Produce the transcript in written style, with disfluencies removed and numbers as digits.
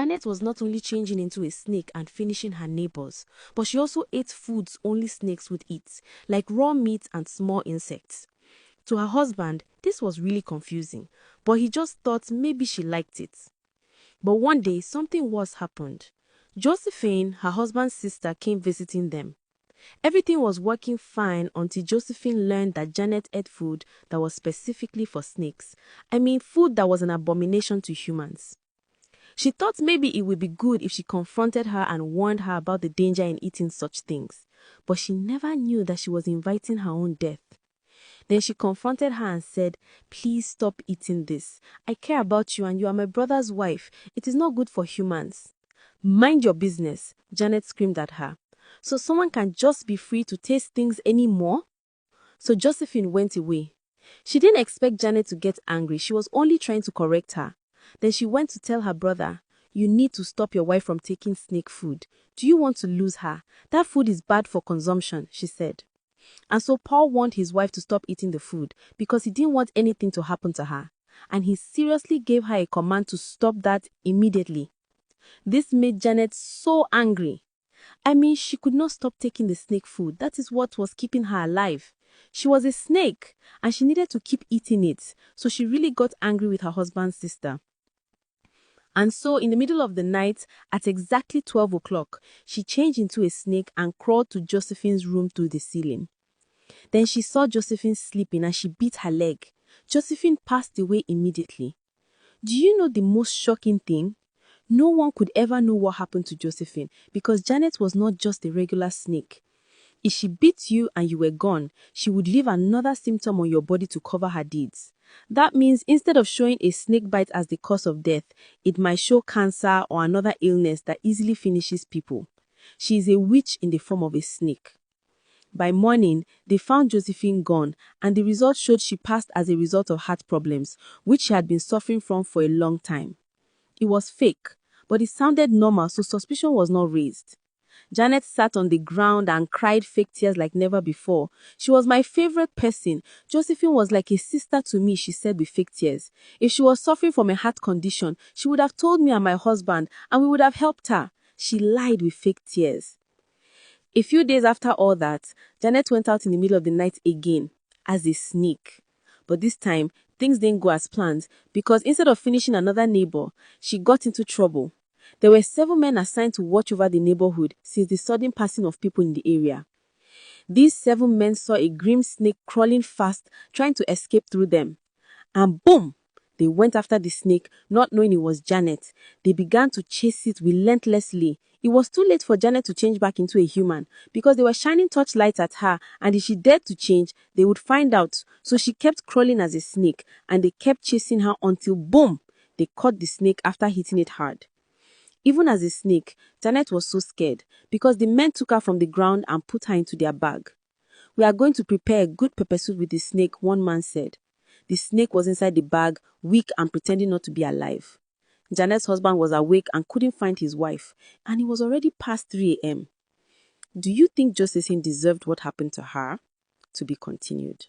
Janet was not only changing into a snake and finishing her neighbors, but she also ate foods only snakes would eat, like raw meat and small insects. To her husband, this was really confusing, but he just thought maybe she liked it. But one day, something worse happened. Josephine, her husband's sister, came visiting them. Everything was working fine until Josephine learned that Janet ate food that was specifically for snakes. I mean, food that was an abomination to humans. She thought maybe it would be good if she confronted her and warned her about the danger in eating such things. But she never knew that she was inviting her own death. Then she confronted her and said, "Please stop eating this. I care about you and you are my brother's wife. It is not good for humans." "Mind your business," Janet screamed at her. "So someone can just be free to taste things anymore?" So Josephine went away. She didn't expect Janet to get angry. She was only trying to correct her. Then she went to tell her brother, "You need to stop your wife from taking snake food. Do you want to lose her? That food is bad for consumption," she said. And so Paul warned his wife to stop eating the food because he didn't want anything to happen to her. And he seriously gave her a command to stop that immediately. This made Janet so angry. I mean, she could not stop taking the snake food. That is what was keeping her alive. She was a snake and she needed to keep eating it. So she really got angry with her husband's sister. And so in the middle of the night, at exactly 12 o'clock, she changed into a snake and crawled to Josephine's room through the ceiling. Then she saw Josephine sleeping and she beat her leg. Josephine passed away immediately. Do you know the most shocking thing? No one could ever know what happened to Josephine because Janet was not just a regular snake. If she beat you and you were gone, she would leave another symptom on your body to cover her deeds. That means instead of showing a snake bite as the cause of death, it might show cancer or another illness that easily finishes people. She is a witch in the form of a snake. By morning, they found Josephine gone, and the results showed she passed as a result of heart problems, which she had been suffering from for a long time. It was fake, but it sounded normal, so suspicion was not raised. Janet sat on the ground and cried fake tears like never before. "She was my favorite person. Josephine was like a sister to me," she said with fake tears. "If she was suffering from a heart condition, she would have told me and my husband, and we would have helped her." She lied with fake tears. A few days after all that, Janet went out in the middle of the night again, as a snake. But this time, things didn't go as planned, because instead of finishing another neighbor, she got into trouble. There were 7 men assigned to watch over the neighborhood since the sudden passing of people in the area. These 7 men saw a grim snake crawling fast, trying to escape through them. And boom! They went after the snake, not knowing it was Janet. They began to chase it relentlessly. It was too late for Janet to change back into a human because they were shining torchlights at her, and if she dared to change, they would find out. So she kept crawling as a snake, and they kept chasing her until boom! They caught the snake after hitting it hard. Even as a snake, Janet was so scared because the men took her from the ground and put her into their bag. "We are going to prepare a good pepper soup with the snake," one man said. The snake was inside the bag, weak and pretending not to be alive. Janet's husband was awake and couldn't find his wife, and it was already past 3 a.m. Do you think Josephine deserved what happened to her? To be continued.